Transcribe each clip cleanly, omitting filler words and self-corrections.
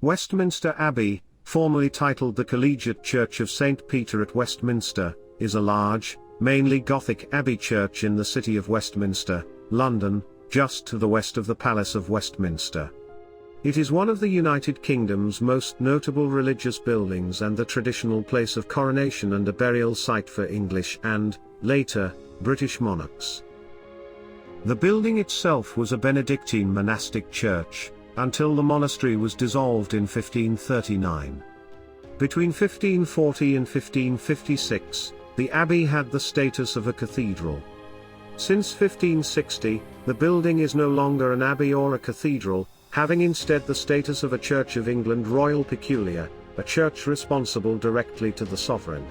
Westminster Abbey, formerly titled the Collegiate Church of St. Peter at Westminster, is a large, mainly Gothic abbey church in the City of Westminster, London, just to the west of the Palace of Westminster. It is one of the United Kingdom's most notable religious buildings and the traditional place of coronation and a burial site for English and, later, British monarchs. The building itself was a Benedictine monastic church, until the monastery was dissolved in 1539. Between 1540 and 1556, the abbey had the status of a cathedral. Since 1560, the building is no longer an abbey or a cathedral, having instead the status of a Church of England Royal Peculiar, a church responsible directly to the sovereign.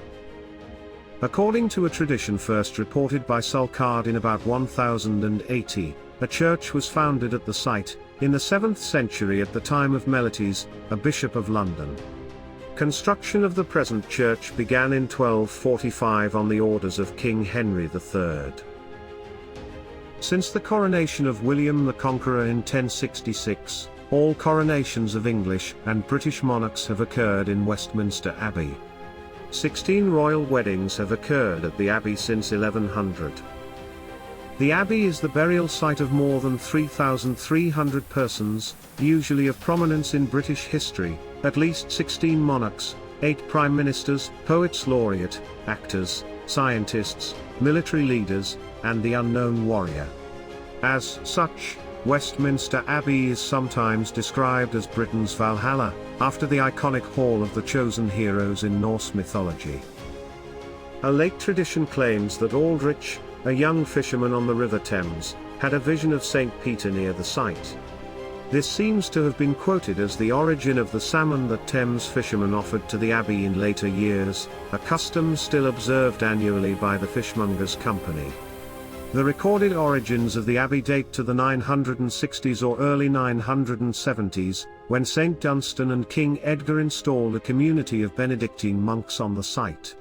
According to a tradition first reported by Sulcard in about 1080, a church was founded at the site, in the 7th century at the time of Mellitus, a bishop of London. Construction of the present church began in 1245 on the orders of King Henry III. Since the coronation of William the Conqueror in 1066, all coronations of English and British monarchs have occurred in Westminster Abbey. 16 royal weddings have occurred at the Abbey since 1100. The Abbey is the burial site of more than 3,300 persons, usually of prominence in British history, at least 16 monarchs, 8 prime ministers, poets laureate, actors, scientists, military leaders, and the unknown warrior. As such, Westminster Abbey is sometimes described as Britain's Valhalla, after the iconic Hall of the Chosen Heroes in Norse mythology. A late tradition claims that Aldrich, a young fisherman on the River Thames, had a vision of St. Peter near the site. This seems to have been quoted as the origin of the salmon that Thames fishermen offered to the Abbey in later years, a custom still observed annually by the Fishmongers' Company. The recorded origins of the Abbey date to the 960s or early 970s, when St. Dunstan and King Edgar installed a community of Benedictine monks on the site.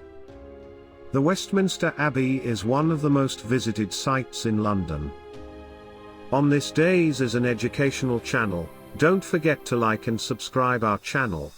The Westminster Abbey is one of the most visited sites in London. On this Days is an educational channel. Don't forget to like and subscribe our channel.